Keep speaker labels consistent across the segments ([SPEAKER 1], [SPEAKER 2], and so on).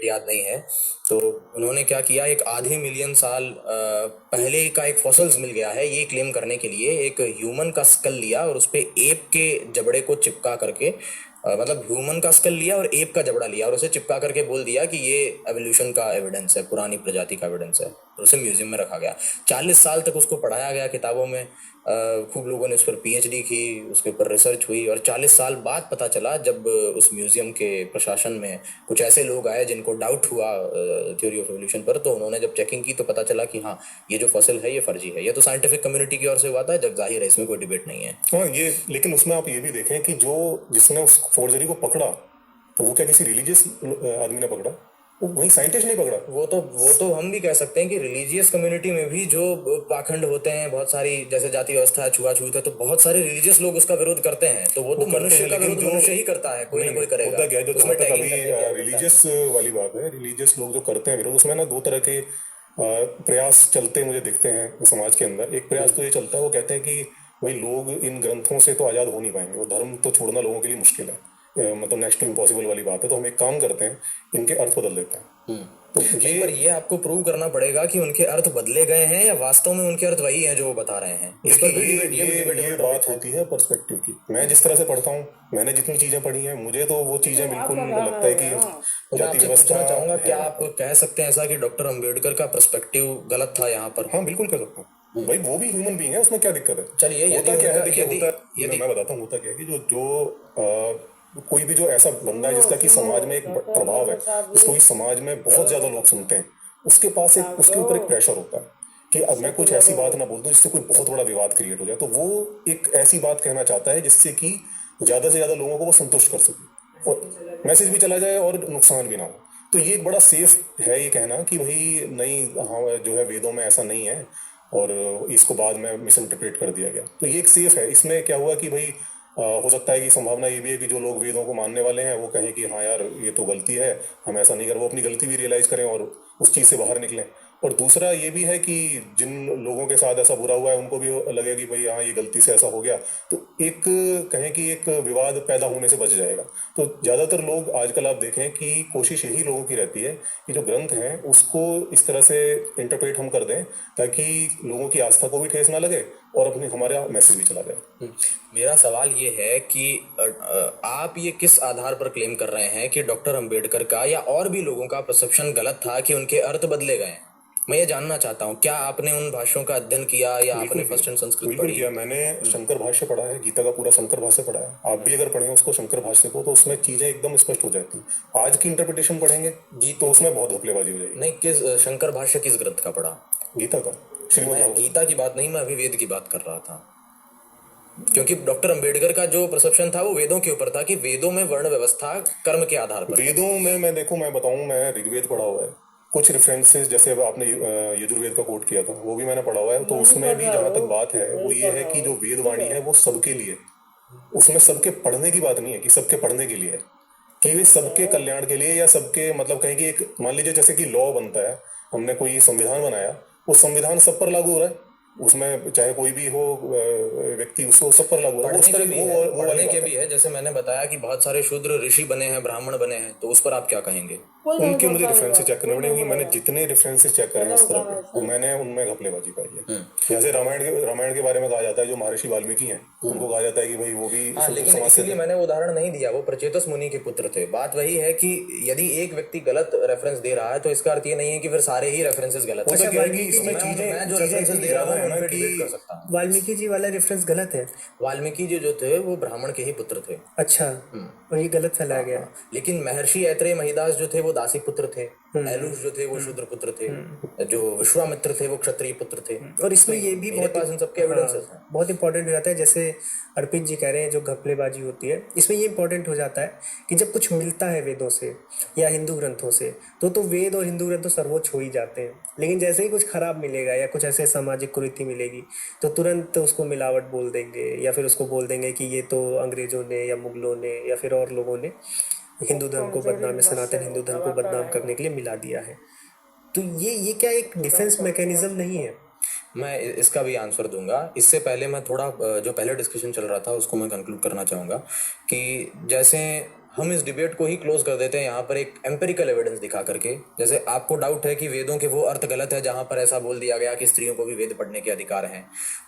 [SPEAKER 1] याद नहीं है। तो उन्होंने क्या किया, एक आधे मिलियन साल पहले का एक फॉसिल्स मिल गया है, ये क्लेम करने के लिए एक ह्यूमन का स्कल लिया और उस पे एप के जबड़े को चिपका करके मतलब ह्यूमन का स्कल लिया और एप का जबड़ा लिया और उसे चिपका करके बोल दिया कि ये एवोल्यूशन का एविडेंस है, पुरानी प्रजाति का एविडेंस है, और उसे म्यूजियम में रखा गया। 40 साल तक उसको पढ़ाया गया किताबों में, खूब लोगों ने उस पर पीएचडी की, उसके ऊपर रिसर्च हुई, और 40 साल बाद पता चला जब उस म्यूजियम के प्रशासन में कुछ ऐसे लोग आए जिनको डाउट हुआ थ्योरी ऑफ एवोल्यूशन पर, तो उन्होंने जब चेकिंग की तो पता चला कि हाँ, ये जो फॉसिल है ये फर्जी है। ये तो साइंटिफिक कम्युनिटी की ओर से हुआ था, जब जाहिर है इसमें कोई डिबेट नहीं है।
[SPEAKER 2] हाँ ये, लेकिन उसमें आप ये भी देखें कि जो जिसने उस फोर्जरी को पकड़ा, तो वो क्या किसी रिलीजियस आदमी ने पकड़ा, वो वही साइंटिस्ट नहीं पकड़ा।
[SPEAKER 1] वो तो हम भी कह सकते हैं कि रिलीजियस कम्युनिटी में भी जो पाखंड होते हैं, बहुत सारी, जैसे जाति व्यवस्था है, छुआछूत है, तो बहुत सारे रिलीजियस लोग उसका विरोध करते हैं। तो वो तो मनुष्य का विरोध मनुष्य ही करता है, कोई ना कोई करेगा।
[SPEAKER 2] होता क्या है, जो
[SPEAKER 1] उसमें
[SPEAKER 2] जहाँ तक
[SPEAKER 1] टैगिंग
[SPEAKER 2] अभी
[SPEAKER 1] करके क्या होता है?
[SPEAKER 2] रिलीजियस वाली बात है, रिलीजियस लोग जो करते हैं विरोध, उसमें ना दो तरह के प्रयास चलते मुझे दिखते हैं समाज के अंदर। एक प्रयास तो ये चलता है, वो कहते हैं कि भाई लोग इन ग्रंथों से तो आज़ाद हो नहीं पाएंगे, वो धर्म तो छोड़ना लोगों के लिए मुश्किल है, मतलब नेक्स्ट टू इम्पॉसिबल वाली बात है, तो हम एक काम करते हैं, इनके अर्थ बदल देते हैं। तो
[SPEAKER 1] नहीं, पर ये आपको प्रूव करना पड़ेगा कि उनके अर्थ बदले गए हैं या वास्तव में उनके अर्थ वही हैं जो वो बता रहे हैं। इस पर भी डिबेट, ये भी
[SPEAKER 2] ये
[SPEAKER 1] डिबेटेबल
[SPEAKER 2] बात
[SPEAKER 1] टॉपिक है।
[SPEAKER 2] होती है पर्सपेक्टिव की। मैं जिस तरह से पढ़ता हूँ, मैंने जितनी चीजें पढ़ी हैं, मुझे तो वो चीजें बिल्कुल लगता है कि
[SPEAKER 1] तो मैं
[SPEAKER 2] जाति
[SPEAKER 1] आपसे
[SPEAKER 2] व्यवस्था
[SPEAKER 1] पूछना चाहूंगा, क्या
[SPEAKER 2] है।
[SPEAKER 1] आप कह सकते हैं ऐसा कि डॉक्टर अंबेडकर का पर्सपेक्टिव गलत था यहाँ पर?
[SPEAKER 2] हाँ बिल्कुल कर सकता हूँ भाई, वो भी ह्यूमन बीइंग है, उसमें क्या दिक्कत है।
[SPEAKER 1] चलिए,
[SPEAKER 2] होता क्या है, देखिए
[SPEAKER 1] यदि
[SPEAKER 2] होता
[SPEAKER 1] यदि
[SPEAKER 2] मैं बताता हूँ, होता क्या है कि जो जो कोई भी जो ऐसा बंदा है जिसका कि समाज में एक प्रभाव है, जिसको कि समाज में बहुत ज्यादा लोग सुनते हैं, उसके पास एक, उसके ऊपर एक प्रेशर होता है कि अब मैं कुछ ऐसी बात ना बोल दूं जिससे कोई बहुत बड़ा विवाद क्रिएट हो जाए। तो वो एक ऐसी बात कहना चाहता है जिससे कि ज्यादा से ज्यादा लोगों को वो संतुष्ट कर सके और मैसेज भी चला जाए और नुकसान भी ना हो। तो ये एक बड़ा सेफ है ये कहना कि भाई नहीं, हाँ जो है वेदों में ऐसा नहीं है और इसको बाद में मिस इंटरप्रेट कर दिया गया। तो ये एक सेफ है। इसमें क्या हुआ कि भाई हो सकता है कि संभावना ये भी है कि जो लोग वेदों को मानने वाले हैं वो कहें कि हाँ यार ये तो गलती है, हम ऐसा नहीं कर, वो अपनी गलती भी रियलाइज करें और उस चीज़ से बाहर निकलें। और दूसरा ये भी है कि जिन लोगों के साथ ऐसा बुरा हुआ है उनको भी लगे कि भाई हाँ ये गलती से ऐसा हो गया, तो एक कहें कि एक विवाद पैदा होने से बच जाएगा। तो ज़्यादातर लोग आजकल आप देखें कि कोशिश यही लोगों की रहती है कि जो ग्रंथ हैं उसको इस तरह से इंटरप्रेट हम कर दें ताकि लोगों की आस्था को भी ठेस ना लगे और अपने हमारा मैसेज भी चला जाए।
[SPEAKER 1] मेरा सवाल ये है कि आप ये किस आधार पर क्लेम कर रहे हैं कि डॉक्टर अंबेडकर का या और भी लोगों का परसेप्शन गलत था कि उनके अर्थ बदले गए? मैं ये जानना चाहता हूँ, क्या आपने उन भाष्यों का अध्ययन किया या आपने फर्स्ट एंड संस्कृत
[SPEAKER 2] बिल्कुल
[SPEAKER 1] पढ़ी?
[SPEAKER 2] किया। मैंने शंकर भाष्य पढ़ा है, गीता का पूरा शंकर भाष्य पढ़ा है। आप भी अगर पढ़ें उसको, शंकर भाष्य को, तो उसमें चीजें एकदम स्पष्ट हो जाती हैं। आज की इंटरप्रिटेशन पढ़ेंगे जी तो उसमें बहुत घपलेबाजी हो जाएगी।
[SPEAKER 1] नहीं, किस शंकर भाष्य किस ग्रंथ का पढ़ा?
[SPEAKER 2] गीता का, श्रीमद्
[SPEAKER 1] मैं
[SPEAKER 2] भागवत।
[SPEAKER 1] गीता की बात नहीं, मैं अभी वेद की बात कर रहा था। क्योंकि डॉक्टर अंबेडकर का जो परसेप्शन था वो वेदों के ऊपर था कि वेदों में वर्ण व्यवस्था कर्म के आधार पर।
[SPEAKER 2] वेदों में मैं देखो, मैं बताऊं, मैं ऋग्वेद पढ़ा हुआ है, कुछ रेफरेंसेस जैसे अब आपने यजुर्वेद का कोट किया था वो भी मैंने पढ़ा हुआ है। तो उसमें भी जहां तक बात है वो ये है कि जो वेद वाणी है वो सबके लिए, उसमें सबके पढ़ने की बात नहीं है कि सबके पढ़ने के लिए है, कि वे सबके कल्याण के लिए या सबके, मतलब कहें कि एक, मान लीजिए जैसे कि लॉ बनता है, हमने कोई संविधान बनाया, वो संविधान सब पर लागू हो रहा है, उसमें चाहे कोई भी हो व्यक्ति, उसको सब पर लागू हो रहा है।
[SPEAKER 1] पढ़ने के भी है, पढ़ने के भी है। जैसे मैंने बताया कि बहुत सारे शूद्र ऋषि बने हैं, ब्राह्मण बने हैं, तो उस पर आप क्या कहेंगे?
[SPEAKER 2] उनके मुझे रेफरेंसेस चेक करने पड़ेंगे। मैंने जितने रेफरेंसेस चेक करे हैं इस तरह के, तो मैंने उनमें घपलेबाजी पाई है। जैसे रामायण के बारे में कहा जाता है, जो महर्षि वाल्मीकि हैं उनको कहा जाता है कि भाई वो भी
[SPEAKER 1] हाँ,
[SPEAKER 2] शूद्र
[SPEAKER 1] लेकिन
[SPEAKER 2] समाज से
[SPEAKER 1] इसीलिए
[SPEAKER 2] थे।
[SPEAKER 1] मैंने वो उदाहरण नहीं दिया, वो प्रचेतस मुनि के पुत्र थे। बात वही है कि यदि एक व्यक्ति गलत रेफरेंस दे रहा है तो इसका अर्थ ये नहीं है कि फिर सारे ही रेफरेंसेस गलत हैं।
[SPEAKER 2] होता क्या है कि इसमें
[SPEAKER 1] मैं जो
[SPEAKER 2] चीजें
[SPEAKER 1] रेफरेंसेस
[SPEAKER 2] इतनी
[SPEAKER 1] दे रहा
[SPEAKER 2] ज्यादा
[SPEAKER 1] हूँ
[SPEAKER 2] है
[SPEAKER 1] उन
[SPEAKER 2] ना
[SPEAKER 1] पे
[SPEAKER 2] कि
[SPEAKER 1] डिबेट कर सकता हूँ।
[SPEAKER 3] वाल्मीकि जी वाला रेफरेंस गलत है।
[SPEAKER 1] वाल्मीकि जी जो थे वो ब्राह्मण के ही पुत्र थे।
[SPEAKER 3] अच्छा, और ये गलत फैलाया गया।
[SPEAKER 1] हाँ, लेकिन महर्षि ऐत्रेय महिदास जो थे वो दासी पुत्र थे, एलुष जो थे वो शूद्र पुत्र थे, जो विश्वामित्र थे वो क्षत्रिय पुत्र थे।
[SPEAKER 3] और इसमें ये भी
[SPEAKER 1] मेरे पास इन सबके एविडेंसेस हैं।
[SPEAKER 3] बहुत इंपॉर्टेंट हो जाता है, जैसे अर्पित जी कह रहे हैं जो घपलेबाजी होती है, इसमें ये इंपॉर्टेंट हो जाता है कि जब कुछ मिलता है वेदों से या हिंदू ग्रंथों से तो वेद और हिंदू ग्रंथ तो सर्वोच्च हो ही जाते हैं। लेकिन जैसे ही कुछ खराब मिलेगा या कुछ ऐसे सामाजिक कुरीति मिलेगी तो तुरंत उसको मिलावट बोल देंगे, या फिर उसको बोल देंगे कि ये तो अंग्रेजों ने या मुगलों ने या फिर और लोगों ने हिंदू धर्म को बदनाम, सनातन हिंदू धर्म को बदनाम करने के लिए मिला दिया है। तो ये क्या एक डिफेंस मैकेनिज्म नहीं है?
[SPEAKER 1] मैं इसका भी आंसर दूंगा। इससे पहले मैं थोड़ा जो पहले डिस्कशन चल रहा था उसको मैं कंक्लूड करना चाहूँगा कि जैसे हम इस डिबेट को ही क्लोज कर देते हैं यहाँ पर एक एम्पेरिकल एविडेंस दिखा करके। जैसे आपको डाउट है कि वेदों के वो अर्थ गलत है जहाँ पर ऐसा बोल दिया गया कि स्त्रियों को भी वेद पढ़ने के अधिकार हैं,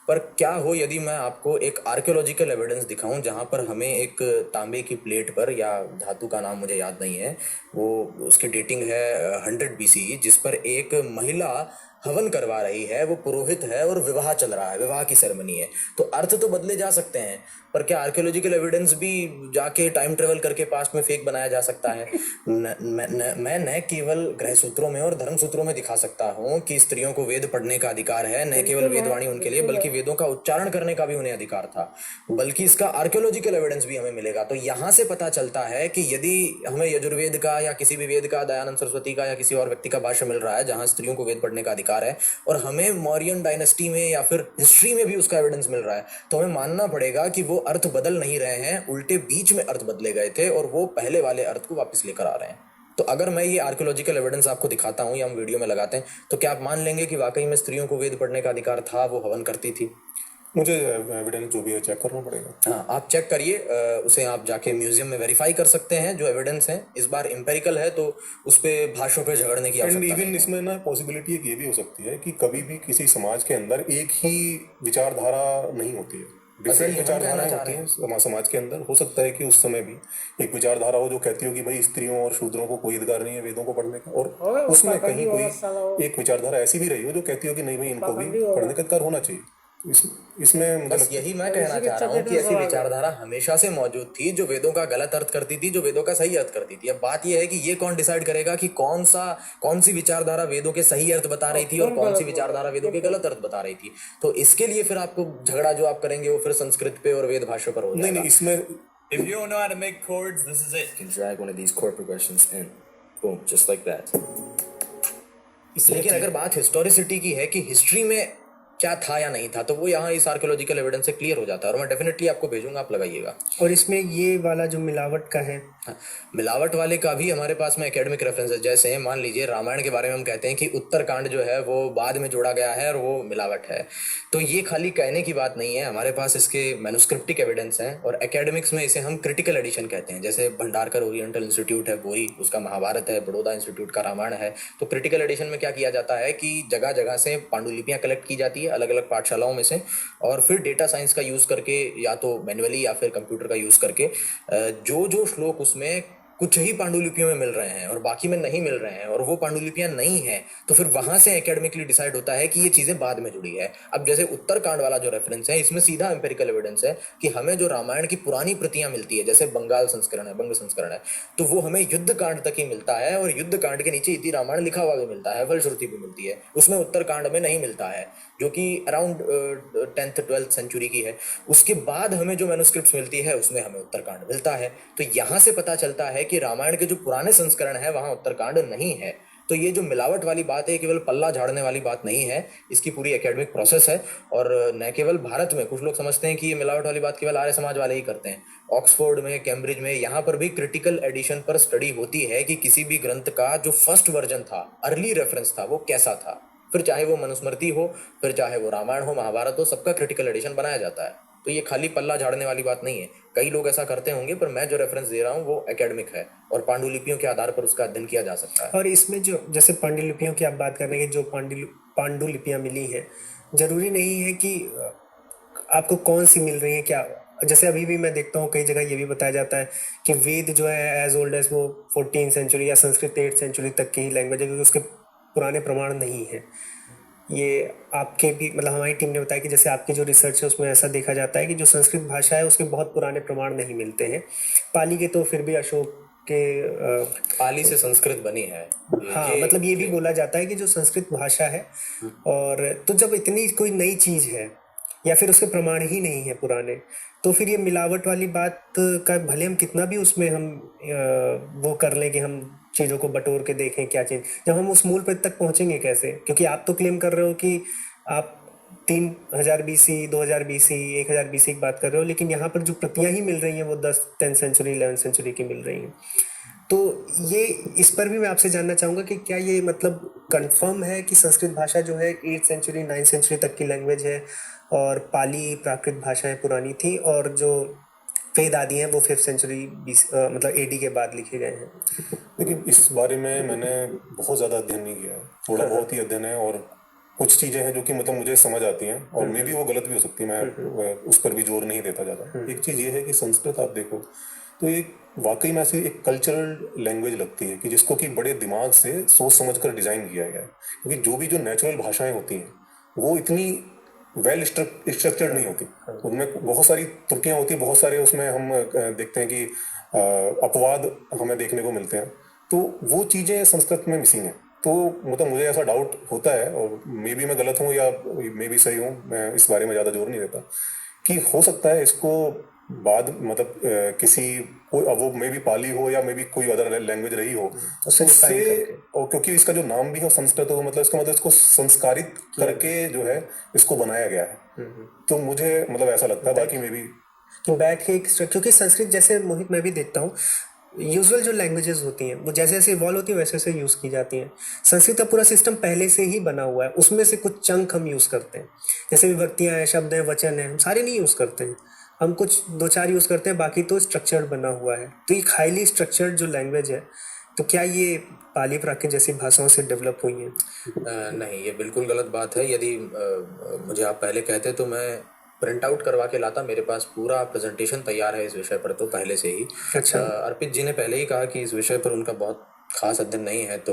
[SPEAKER 1] पर क्या हो यदि मैं आपको एक आर्कियोलॉजिकल एविडेंस दिखाऊं जहाँ पर हमें एक तांबे की प्लेट पर, या धातु का नाम मुझे याद नहीं है, वो उसकी डेटिंग है 100 BCE, जिस पर एक महिला हवन करवा रही है, वो पुरोहित है और विवाह चल रहा है, विवाह की सेरेमनी है। तो अर्थ तो बदले जा सकते हैं, पर क्या आर्कियोलॉजिकल एविडेंस भी जाके टाइम ट्रेवल करके पास्ट में फेक बनाया जा सकता है? मैं न केवल ग्रह सूत्रों में और धर्म सूत्रों में दिखा सकता हूँ कि स्त्रियों को वेद पढ़ने का अधिकार है, न केवल वेदवाणी उनके लिए, बल्कि वेदों का उच्चारण करने का भी उन्हें अधिकार था, बल्कि इसका आर्कियोलॉजिकल एविडेंस भी हमें मिलेगा। तो यहाँ से पता चलता है कि यदि हमें यजुर्वेद का या किसी भी वेद का, दयानंद सरस्वती का या किसी और व्यक्ति का भाष्य मिल रहा है जहाँ स्त्रियों को वेद पढ़ने का अधिकार है, और हमें मौर्यन डायनेस्टी में या फिर हिस्ट्री में भी उसका एविडेंस मिल रहा है, तो हमें मानना पड़ेगा कि वो अर्थ बदल नहीं रहे हैं, उल्टे बीच में अर्थ बदले गए थे और वो पहले वाले अर्थ को वापस लेकर आ रहे हैं। तो अगर मैं ये आर्कियोलॉजिकल एविडेंस आपको दिखाता हूँ या हम वीडियो में लगाते हैं, तो क्या आप मान लेंगे कि वाकई में स्त्रियों को वेद पढ़ने का अधिकार था, वो हवन करती थी?
[SPEAKER 2] मुझे एविडेंस जो भी है चेक करना पड़ेगा।
[SPEAKER 1] हाँ, आप चेक करिए, उसे आप जाके म्यूजियम में वेरीफाई कर सकते हैं। जो एविडेंस है इस बार एम्पेरिकल है, तो उस पे भाषाओं पे झगड़ने की आवश्यकता नहीं
[SPEAKER 2] इवन
[SPEAKER 1] है।
[SPEAKER 2] इसमें ना पॉसिबिलिटी एक ये भी हो सकती है कि कभी भी किसी समाज के अंदर एक ही विचारधारा नहीं होती है, डिफरेंट
[SPEAKER 1] यही हम
[SPEAKER 2] विचारधाराएं
[SPEAKER 1] कहना चाह
[SPEAKER 2] होती
[SPEAKER 1] रहे
[SPEAKER 2] हैं समाज के अंदर। हो सकता है कि उस समय भी एक विचारधारा हो जो कहती हो कि भाई स्त्रियों और शूद्रों को कोई अधिकार नहीं है वेदों को पढ़ने का, और उसमें कहीं कोई एक विचारधारा ऐसी भी रही हो जो कहती हो कि नहीं भाई इनको भी पढ़ने का अधिकार होना चाहिए। तो इसमें मुझे
[SPEAKER 1] बस यही मैं कहना चाह रहा हूँ कि ऐसी विचारधारा हमेशा से मौजूद थी जो वेदों का गलत अर्थ करती थी, जो वेदों का सही अर्थ करती थी। अब बात यह है कि ये कौन डिसाइड करेगा कि कौन सी विचारधारा वेदों के सही अर्थ बता रही थी और कौन सी विचारधारा वेदों के गलत अर्थ बता रही थी। तो इसके लिए फिर आपको झगड़ा जो आप करेंगे वो फिर संस्कृत पे और वेद भाषा पर हो जाएगा।
[SPEAKER 2] नहीं, इसमें
[SPEAKER 4] If you don't know how to make chords, this is it.
[SPEAKER 1] You can drag one of these chord progressions in, boom, just like that. लेकिन अगर बात हिस्टोरिसिटी की है कि हिस्ट्री में क्या था या नहीं था, तो वो यहाँ इस आर्कियोलॉजिकल एविडेंस से क्लियर हो जाता है, और मैं डेफिनेटली आपको भेजूंगा, आप लगाइएगा।
[SPEAKER 3] और इसमें ये वाला जो मिलावट का है,
[SPEAKER 1] मिलावट वाले का भी हमारे पास में एकेडमिक रेफरेंस है। जैसे मान लीजिए रामायण के बारे में हम कहते हैं कि उत्तरकांड जो है वो बाद में जोड़ा गया है और वो मिलावट है, तो ये खाली कहने की बात नहीं है, हमारे पास इसके मैन्युस्क्रिप्टिक एविडेंस हैं, और एकेडमिक्स में इसे हम क्रिटिकल एडिशन कहते हैं। जैसे भंडारकर ओरिएंटल इंस्टीट्यूट है बोरी, उसका महाभारत है, बड़ौदा इंस्टीट्यूट का रामायण है। तो क्रिटिकल एडिशन में क्या किया जाता है कि जगह जगह से पांडुलिपियाँ कलेक्ट की जाती है अलग अलग पाठशालाओं में से, और फिर डेटा साइंस का यूज़ करके, या तो मैन्युअली या फिर कंप्यूटर का यूज़ करके, जो श्लोक उसमें कुछ ही पांडुलिपियों में मिल रहे हैं और बाकी में नहीं मिल रहे हैं, और वो पांडुलिपियां नहीं हैं, तो फिर वहां से एकेडमिकली डिसाइड होता है कि ये चीजें बाद में जुड़ी है। अब जैसे उत्तरकांड वाला जो रेफरेंस है, इसमें सीधा एम्पेरिकल एविडेंस है कि हमें जो रामायण की पुरानी प्रतियां मिलती है, जैसे बंगाल संस्करण है, बंग संस्करण है, तो वो हमें युद्ध कांड तक ही मिलता है, और युद्ध कांड के नीचे इति रामायण लिखा हुआ भी मिलता है, फलश्रुति भी मिलती है, उसमें उत्तरकांड में नहीं मिलता है, जो कि अराउंड 10th 12th सेंचुरी की है। उसके बाद हमें जो मैन्युस्क्रिप्ट्स मिलती है उसमें हमें उत्तरकांड मिलता है। तो यहाँ से पता चलता है कि रामायण के जो पुराने संस्करण है वहाँ उत्तरकांड नहीं है। तो ये जो मिलावट वाली बात है, केवल पल्ला झाड़ने वाली बात नहीं है, इसकी पूरी एकेडमिक प्रोसेस है। और न केवल भारत में, कुछ लोग समझते हैं कि ये मिलावट वाली बात केवल आर्य समाज वाले ही करते हैं। ऑक्सफोर्ड में, कैम्ब्रिज में, यहाँ पर भी क्रिटिकल एडिशन पर स्टडी होती है कि किसी भी ग्रंथ का जो फर्स्ट वर्जन था, अर्ली रेफरेंस था, वो कैसा था। फिर चाहे वो मनुस्मृति हो, फिर चाहे वो रामायण हो, महाभारत हो, सबका क्रिटिकल एडिशन बनाया जाता है। तो ये खाली पल्ला झाड़ने वाली बात नहीं है। कई लोग ऐसा करते होंगे, पर मैं जो रेफरेंस दे रहा हूँ वो एकेडमिक है, और पांडुलिपियों के आधार पर उसका अध्ययन किया जा सकता है।
[SPEAKER 3] और इसमें जो जैसे पांडुलिपियों की आप बात कर रहे हैं, जो पांडुलिपियाँ मिली हैं, जरूरी नहीं है कि आपको कौन सी मिल रही है क्या। जैसे अभी भी मैं देखता हूँ कई जगह ये भी बताया जाता है कि वेद जो है एज ओल्ड एज वो 14th सेंचुरी या संस्कृत 8th सेंचुरी तक की ही लैंग्वेज है, क्योंकि उसके पुराने प्रमाण नहीं है। ये आपके भी मतलब हमारी टीम ने बताया कि जैसे आपकी जो रिसर्च है उसमें ऐसा देखा जाता है कि जो संस्कृत भाषा है उसके बहुत पुराने प्रमाण नहीं मिलते हैं। पाली के तो फिर भी अशोक के
[SPEAKER 1] पाली से संस्कृत बनी है।
[SPEAKER 3] हाँ, मतलब ये भी बोला जाता है कि जो संस्कृत भाषा है, और तो जब इतनी कोई नई चीज़ है या फिर उसके प्रमाण ही नहीं है पुराने, तो फिर ये मिलावट वाली बात का भले हम कितना भी उसमें हम वो कर लें कि हम चीज़ों को बटोर के देखें क्या चीज़, जब हम उस मूल पर तक पहुँचेंगे कैसे? क्योंकि आप तो क्लेम कर रहे हो कि आप 3000 BC, 2000 BC, 1000 BC की बात कर रहे हो, लेकिन यहाँ पर जो प्रतियाँ ही मिल रही हैं वो 10th सेंचुरी 11th सेंचुरी की मिल रही हैं। तो ये इस पर भी मैं आपसे जानना चाहूँगा कि क्या ये मतलब कंफर्म है कि संस्कृत भाषा जो है 8th सेंचुरी 9th सेंचुरी तक की लैंग्वेज है, और पाली प्राकृत भाषाएं पुरानी थी, और जो वेद आदि हैं वो 5th सेंचुरी मतलब AD के बाद लिखे गए हैं।
[SPEAKER 2] लेकिन इस बारे में मैंने बहुत ज़्यादा अध्ययन नहीं किया है, थोड़ा बहुत ही अध्ययन है, और कुछ चीज़ें हैं जो कि मतलब मुझे समझ आती हैं, और मे भी वो गलत भी हो सकती है, मैं उस पर भी जोर नहीं देता ज़्यादा। एक चीज़ ये है कि संस्कृत आप देखो तो एक वाकई में ऐसी एक कल्चरल लैंग्वेज लगती है कि जिसको कि बड़े दिमाग से सोच समझ कर डिज़ाइन किया गया है, क्योंकि जो भी जो नेचुरल भाषाएं होती हैं वो इतनी वेल स्ट्रक्चर्ड नहीं होती, उनमें बहुत सारी त्रुटियां होती, बहुत सारे उसमें हम देखते हैं कि अपवाद हमें देखने को मिलते हैं, तो वो चीज़ें संस्कृत में मिसिंग है। तो मतलब मुझे ऐसा डाउट होता है, और मे बी मैं गलत हूँ या मे बी सही हूँ, मैं इस बारे में ज़्यादा जोर नहीं देता, कि हो सकता है इसको बाद मतलब किसी वो मे बी पाली हो या मे बी कोई अदर लैंग्वेज रही हो उससे, और क्योंकि इसका जो नाम भी है संस्कृत, तो मतलब इसका मतलब इसको संस्कारित करके जो है इसको बनाया गया है, तो मुझे मतलब ऐसा लगता है, बाकी मे बी
[SPEAKER 3] कि बैठ के क्योंकि संस्कृत जैसे मोहित मैं भी देखता हूँ, यूजुअल जो लैंग्वेजेस होती हैं वो जैसे जैसे इवॉल्व होती हैं वैसे वैसे यूज़ की जाती हैं। संस्कृत का पूरा सिस्टम पहले से ही बना हुआ है, उसमें से कुछ चंक हम यूज़ करते हैं, जैसे विभक्तियाँ हैं, शब्द हैं, वचन हैं, हम सारे नहीं यूज़ करते हैं, हम कुछ 2-4 यूज़ करते हैं, बाकी तो स्ट्रक्चर्ड बना हुआ है। तो एक हाईली स्ट्रक्चर्ड जो लैंग्वेज है, तो क्या ये पाली प्राकृत जैसी भाषाओं से डेवलप हुई है?
[SPEAKER 1] नहीं, ये बिल्कुल गलत बात है। यदि मुझे आप पहले कहते तो मैं प्रिंट आउट करवा के लाता, मेरे पास पूरा प्रेजेंटेशन तैयार है इस विषय पर तो पहले से ही।
[SPEAKER 3] अच्छा।
[SPEAKER 1] अर्पित जी ने पहले ही कहा कि इस विषय पर उनका बहुत खास अध्ययन नहीं है, तो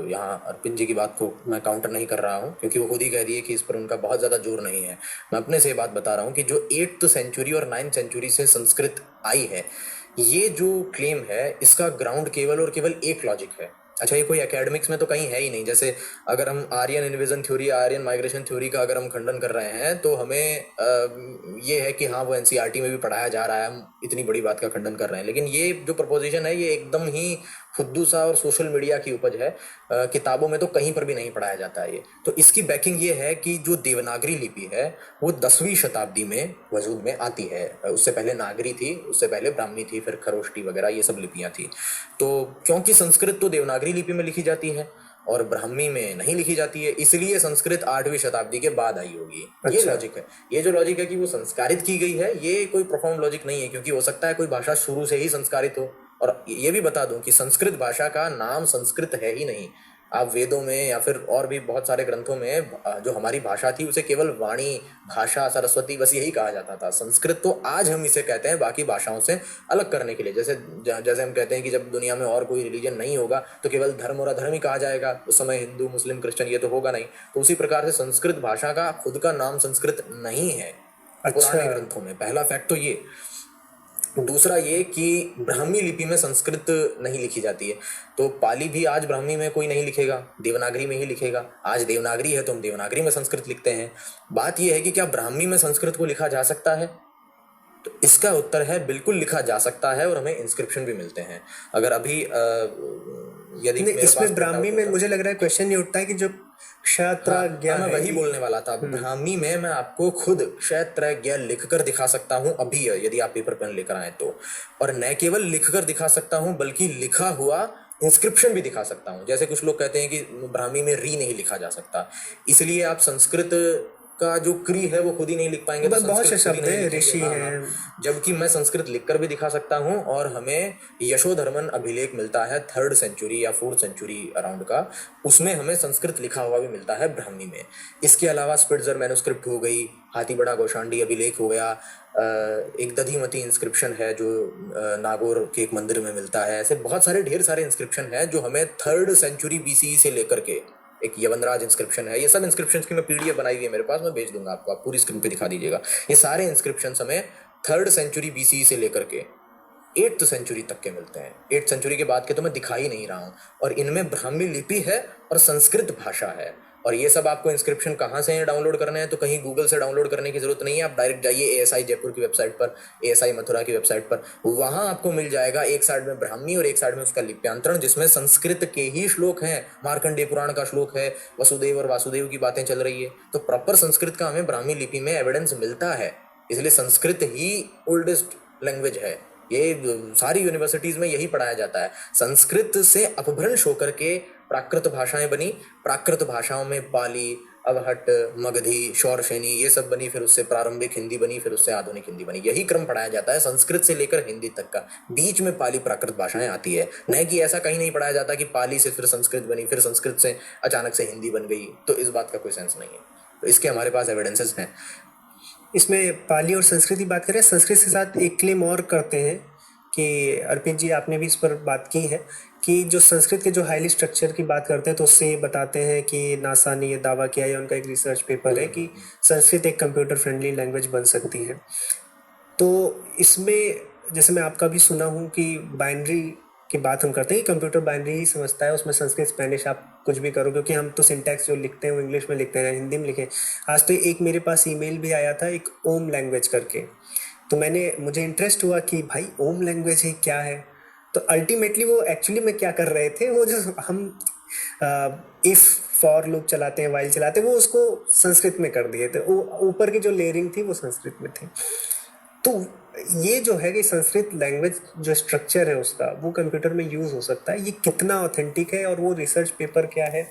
[SPEAKER 1] यहाँ अर्पित जी की बात को मैं काउंटर नहीं कर रहा हूँ, क्योंकि वो खुद ही कह दिए कि इस पर उनका बहुत ज़्यादा जोर नहीं है। मैं अपने से ये बात बता रहा हूँ कि जो 8th सेंचुरी और 9th सेंचुरी से संस्कृत आई है, ये जो क्लेम है इसका ग्राउंड केवल और केवल एक लॉजिक है। अच्छा, ये कोई एकेडमिक्स में तो कहीं है ही नहीं। जैसे अगर हम Aryan invasion theory, Aryan migration theory का अगर हम खंडन कर रहे हैं, तो हमें ये है कि हाँ वो एनसीईआरटी में भी पढ़ाया जा रहा है, हम इतनी बड़ी बात का खंडन कर रहे हैं। लेकिन ये जो प्रपोजिशन है ये एकदम ही फुद्दू सा और सोशल मीडिया की उपज है, किताबों में तो कहीं पर भी नहीं पढ़ाया जाता है ये। तो इसकी बैकिंग ये है कि जो देवनागरी लिपि है वो 10वीं शताब्दी में वजूद में आती है। उससे पहले नागरी थी, उससे पहले ब्राह्मी थी, फिर खरोष्टी वगैरह ये सब लिपियाँ थी। तो क्योंकि संस्कृत तो देवनागरी लिपि में लिखी जाती है और ब्राह्मी में नहीं लिखी जाती है, इसलिए संस्कृत 8वीं शताब्दी के बाद आई होगी। ये लॉजिक है। ये जो लॉजिक है कि वो संस्कारित की गई है, ये कोई प्रोफाउंड लॉजिक नहीं है, क्योंकि हो सकता है कोई भाषा शुरू से ही संस्कारित हो। और ये भी बता दूं कि संस्कृत भाषा का नाम संस्कृत है ही नहीं। आप वेदों में या फिर और भी बहुत सारे ग्रंथों में जो हमारी भाषा थी उसे केवल वाणी, भाषा, सरस्वती, बस यही कहा जाता था। संस्कृत तो आज हम इसे कहते हैं बाकी भाषाओं से अलग करने के लिए। जैसे हम कहते हैं कि जब दुनिया में और कोई रिलीजन नहीं होगा तो केवल धर्म और अधर्म ही कहा जाएगा, उस समय हिंदू, मुस्लिम, क्रिश्चियन ये तो होगा नहीं। तो उसी प्रकार से संस्कृत भाषा का खुद का नाम संस्कृत नहीं है पुराने ग्रंथों में। पहला फैक्ट तो ये। दूसरा ये कि ब्राह्मी लिपि में संस्कृत नहीं लिखी जाती है, तो पाली भी आज ब्राह्मी में कोई नहीं लिखेगा, देवनागरी में ही लिखेगा। आज देवनागरी है तो हम देवनागरी में संस्कृत लिखते हैं। बात यह है कि क्या ब्राह्मी में संस्कृत को लिखा जा सकता है? तो इसका उत्तर है बिल्कुल लिखा जा सकता है, और हमें इंस्क्रिप्शन भी मिलते हैं। अगर अभी यदि
[SPEAKER 3] इसमें ब्राह्मी में मुझे लग रहा है क्वेश्चन ये उठता है कि जो क्षत्रज्ञ,
[SPEAKER 1] मैं वही बोलने वाला था। ब्राह्मी में मैं आपको खुद क्षत्रज्ञ लिखकर दिखा सकता हूँ अभी, यदि आप पेपर पेन लेकर आए तो। और न केवल लिखकर दिखा सकता हूँ बल्कि लिखा हुआ इंस्क्रिप्शन भी दिखा सकता हूँ। जैसे कुछ लोग कहते हैं कि ब्राह्मी में री नहीं लिखा जा सकता, इसलिए आप संस्कृत का जो क्री है वो खुद ही नहीं लिख पाएंगे। तो
[SPEAKER 3] बहुत से शब्द हैं, ऋषि हैं,
[SPEAKER 1] जबकि मैं संस्कृत लिखकर भी दिखा सकता हूँ। और हमें यशोधर्मन अभिलेख मिलता है 3rd सेंचुरी या 4th सेंचुरी अराउंड का, उसमें हमें संस्कृत लिखा हुआ भी मिलता है ब्राह्मी में। इसके अलावा स्पिट्जर मैन्युस्क्रिप्ट हो गई, हाथीबड़ा गौशांडी अभिलेख हो गया, एक दधिमती इंस्क्रिप्शन है जो नागौर के एक मंदिर में मिलता है। ऐसे बहुत सारे ढेर सारे इंस्क्रिप्शन है जो हमें 3rd सेंचुरी BCE से लेकर के, एक यवनराज इंस्क्रिप्शन है, ये सब इंस्क्रिप्शंस की मैं PDF बनाई हुई है मेरे पास, मैं भेज दूंगा आपको, आप पूरी स्क्रीन पे दिखा दीजिएगा। ये सारे इंस्क्रिप्शंस हमें 3rd सेंचुरी BCE से लेकर के 8th सेंचुरी तक के मिलते हैं। 8th सेंचुरी के बाद के तो मैं दिखा ही नहीं रहा हूँ। और इनमें ब्राह्मी लिपि है और संस्कृत भाषा है। और ये सब आपको इंस्क्रिप्शन कहाँ से डाउनलोड करने हैं, तो कहीं गूगल से डाउनलोड करने की जरूरत नहीं है। आप डायरेक्ट जाइए ASI जयपुर की वेबसाइट पर, ASI मथुरा की वेबसाइट पर, वहाँ आपको मिल जाएगा एक साइड में ब्राह्मी और एक साइड में उसका लिप्यांतरण, जिसमें संस्कृत के ही श्लोक हैं। मार्कंडेय पुराण का श्लोक है, वसुदेव और वासुदेव की बातें चल रही है। तो प्रॉपर संस्कृत का हमें ब्राह्मी लिपि में एविडेंस मिलता है, इसलिए संस्कृत ही ओल्डेस्ट लैंग्वेज है। ये सारी यूनिवर्सिटीज में यही पढ़ाया जाता है। संस्कृत से अपभ्रंश होकर के प्राकृत भाषाएं बनी। प्राकृत भाषाओं में पाली, अवहट, मगधी, शौरसेनी, ये सब बनी, फिर उससे प्रारंभिक हिंदी बनी, फिर उससे आधुनिक हिंदी बनी। यही क्रम पढ़ाया जाता है संस्कृत से लेकर हिंदी तक का। बीच में पाली प्राकृत भाषाएं आती है, नहीं कि ऐसा कहीं नहीं पढ़ाया जाता कि पाली से फिर संस्कृत बनी, फिर संस्कृत से अचानक से हिंदी बन गई। तो इस बात का कोई सेंस नहीं है। तो इसके हमारे पास एविडेंसेस हैं।
[SPEAKER 3] इसमें पाली और संस्कृत की बात करें, संस्कृत के साथ एक क्लेम और करते हैं कि अर्पित जी आपने भी इस पर बात की है कि जो संस्कृत के जो हाईली स्ट्रक्चर की बात करते हैं तो उससे ये बताते हैं कि नासा ने ये दावा किया है, उनका एक रिसर्च पेपर है कि संस्कृत एक कंप्यूटर फ्रेंडली लैंग्वेज बन सकती है। तो इसमें जैसे मैं आपका भी सुना हूँ कि बाइनरी की बात हम करते हैं कि कंप्यूटर बाइनरी ही समझता है, उसमें संस्कृत स्पेनिश आप कुछ भी करो, क्योंकि हम तो सिंटैक्स जो लिखते हैं वो इंग्लिश में लिखते हैं, हिंदी में लिखें। आज तो एक मेरे पास ईमेल भी आया था एक ओम लैंग्वेज करके, तो मुझे इंटरेस्ट हुआ कि भाई ओम लैंग्वेज है क्या है। तो अल्टीमेटली वो एक्चुअली में क्या कर रहे थे, वो जो हम इफ फॉर लूप चलाते हैं, वाइल चलाते हैं, वो उसको संस्कृत में कर दिए थे। वो ऊपर की जो लेयरिंग थी वो संस्कृत में थी। तो ये जो है कि संस्कृत लैंग्वेज जो स्ट्रक्चर है उसका वो कंप्यूटर में यूज़ हो सकता है, ये कितना ऑथेंटिक है और वो रिसर्च पेपर क्या है,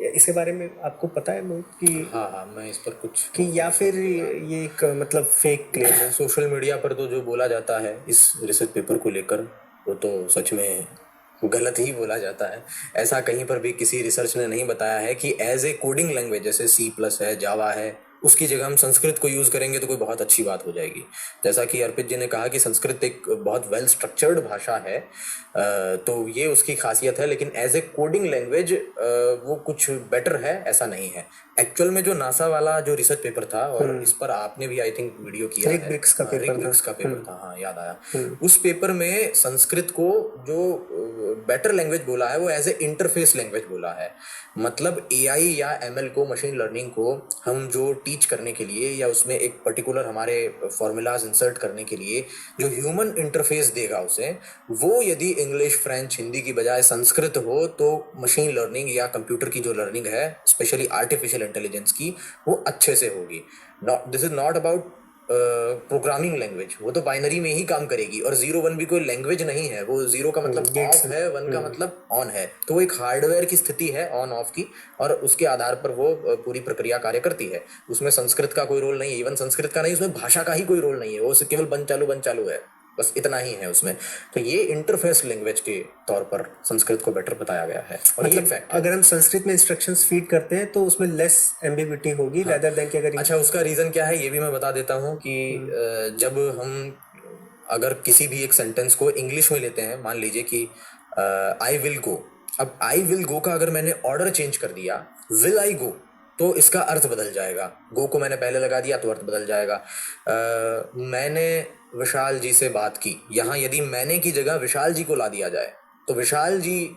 [SPEAKER 3] इसके बारे में आपको पता है मोहित कि
[SPEAKER 1] हाँ, मैं इस पर कुछ
[SPEAKER 3] कि या फिर ये एक मतलब फेक क्लेम है?
[SPEAKER 1] सोशल मीडिया पर तो जो बोला जाता है इस रिसर्च पेपर को लेकर, वो तो सच में गलत ही बोला जाता है। ऐसा कहीं पर भी किसी रिसर्च ने नहीं बताया है कि एज ए कोडिंग लैंग्वेज जैसे C+ है, जावा है, उसकी जगह हम संस्कृत को यूज़ करेंगे तो कोई बहुत अच्छी बात हो जाएगी। जैसा कि अर्पित जी ने कहा कि संस्कृत एक बहुत वेल स्ट्रक्चर्ड भाषा है, तो ये उसकी खासियत है, लेकिन एज ए कोडिंग लैंग्वेज वो कुछ बेटर है ऐसा नहीं है। एक्चुअल में जो नासा वाला जो रिसर्च पेपर था, और इस पर आपने भी आई थिंक वीडियो किया है,
[SPEAKER 3] रिक ब्रिक्स का पेपर
[SPEAKER 1] था, हाँ याद आया। उस पेपर में संस्कृत को जो बेटर लैंग्वेज बोला है वो एज ए इंटरफेस लैंग्वेज बोला है। मतलब AI या ML को, मशीन लर्निंग को हम जो टीच करने के लिए या उसमें एक पर्टिकुलर हमारे फॉर्मूलाज इंसर्ट करने के लिए जो ह्यूमन इंटरफेस देगा उसे, वो यदि इंग्लिश, फ्रेंच, हिंदी की बजाय संस्कृत हो तो मशीन लर्निंग या कंप्यूटर की जो लर्निंग है, स्पेशली आर्टिफिशियल इंटेलिजेंस की, वो अच्छे से होगी। This is not about programming language, वो तो बाइनरी में ही काम करेगी, और 0-1 भी कोई लैंग्वेज नहीं है। वो 0 का मतलब ऑफ है, 1 का मतलब ऑन है, तो वो एक हार्डवेयर की स्थिति है ऑन ऑफ की, और उसके आधार पर वो पूरी प्रक्रिया कार्य करती है। उसमें संस्कृत का कोई रोल नहीं है, इवन संस्कृत का नहीं, उसमें भाषा का ही कोई रोल नहीं है, वो केवल बंद चालू है, बस इतना ही है उसमें। तो ये इंटरफेस लैंग्वेज के तौर पर संस्कृत को बेटर बताया गया है, और ये फैक्ट है।
[SPEAKER 3] अगर हम संस्कृत में इंस्ट्रक्शंस फीड करते हैं तो उसमें लेस एम्बिग्युइटी होगी रेदर देन कि अगर
[SPEAKER 1] अच्छा, उसका रीजन क्या है ये भी मैं बता देता हूँ कि जब हम अगर किसी भी एक सेंटेंस को इंग्लिश में लेते हैं, मान लीजिए कि आई विल गो, अब आई विल गो का अगर मैंने ऑर्डर चेंज कर दिया, विल आई गो, तो इसका अर्थ बदल जाएगा। गो को मैंने पहले लगा दिया तो अर्थ बदल जाएगा। मैंने विशाल जी से बात की, यहाँ यदि मैंने की जगह विशाल जी को ला दिया जाए तो विशाल जी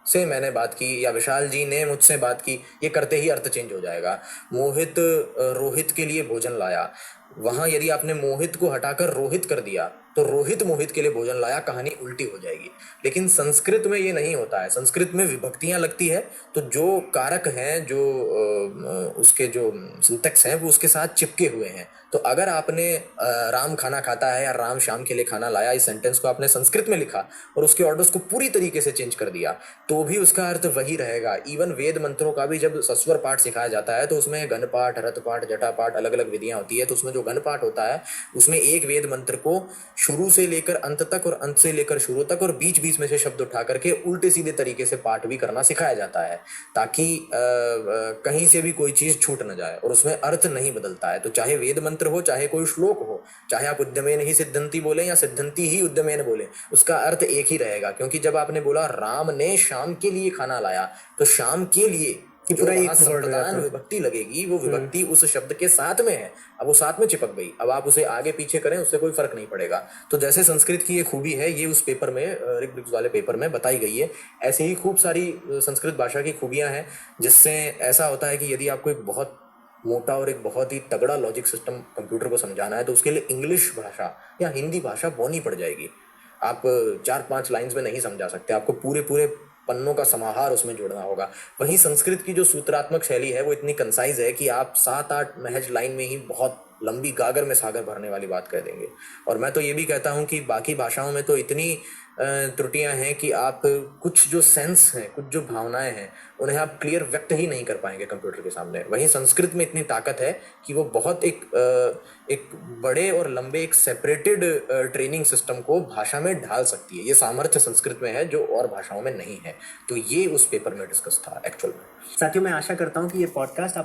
[SPEAKER 1] से मैंने बात की या विशाल जी ने मुझसे बात की, ये करते ही अर्थ चेंज हो जाएगा। मोहित रोहित के लिए भोजन लाया, वहाँ यदि आपने मोहित को हटाकर रोहित कर दिया तो रोहित मोहित के लिए भोजन लाया, कहानी उल्टी हो जाएगी। लेकिन संस्कृत में ये नहीं होता है, संस्कृत में विभक्तियां लगती है, तो जो कारक हैं, जो उसके जो सिंटैक्स हैं वो उसके साथ चिपके हुए हैं। तो अगर आपने राम खाना खाता है या राम शाम के लिए खाना लाया, इस सेंटेंस को आपने संस्कृत में लिखा और उसके ऑर्डर्स को पूरी तरीके से चेंज कर दिया, तो भी उसका अर्थ वही रहेगा। इवन वेद मंत्रों का भी जब सस्वर पाठ सिखाया जाता है तो उसमें घन पाठ, रथ पाठ, जटा पाठ, अलग अलग विधियां होती है। तो उसमें जो घन पाठ होता है उसमें एक वेद मंत्र को शुरू से लेकर अंत तक और अंत से लेकर शुरू तक और बीच बीच में से शब्द उठा करके उल्टे सीधे तरीके से पाठ भी करना सिखाया जाता है, ताकि कहीं से भी कोई चीज छूट न जाए और उसमें अर्थ नहीं बदलता है। तो चाहे वेद मंत्र हो, चाहे कोई श्लोक हो, चाहे आप उद्यमेन ही सिद्धंती बोले या सिद्धंती ही उद्यमेन बोले, उसका अर्थ एक ही रहेगा। क्योंकि जब आपने बोला राम ने शाम के लिए खाना लाया, तो शाम के लिए जो वहाँ संप्रदान विभक्ति लगेगी, वो विभक्ति उस शब्द के साथ में है, अब वो साथ में चिपक गई। अब आप उसे आगे पीछे करें, उससे कोई फर्क नहीं पड़ेगा। तो जैसे संस्कृत की ये खूबी है, ये उस पेपर में, रिक ब्रिक्स वाले पेपर में बताई गई है। ऐसे ही खूब सारी संस्कृत भाषा की खूबियां हैं, जिससे ऐसा होता है कि यदि आपको एक बहुत मोटा और एक बहुत ही तगड़ा लॉजिक सिस्टम कंप्यूटर को समझाना है तो उसके लिए इंग्लिश भाषा या हिंदी भाषा बोनी पड़ जाएगी। आप 4-5 लाइन्स में नहीं समझा सकते, आपको पूरे पूरे पन्नों का समाहार उसमें जोड़ना होगा। वहीं संस्कृत की जो सूत्रात्मक शैली है वो इतनी कंसाइज है कि आप 7-8 महज लाइन में ही बहुत लंबी गागर में सागर भरने वाली बात कह देंगे। और मैं तो ये भी कहता हूँ कि बाकी भाषाओं में तो इतनी त्रुटियां हैं कि आप कुछ जो सेंस हैं, कुछ जो भावनाएं हैं, उन्हें आप क्लियर व्यक्त ही नहीं कर पाएंगे कंप्यूटर के सामने। वहीं संस्कृत में इतनी ताकत है कि वो बहुत एक बड़े और लंबे एक सेपरेटेड ट्रेनिंग सिस्टम को भाषा में ढाल सकती है। ये सामर्थ्य संस्कृत में है जो और भाषाओं में नहीं है। तो ये उस पेपर में डिस्कस था एक्चुअल में।
[SPEAKER 3] साथियों, मैं आशा करता हूँ कि ये पॉडकास्ट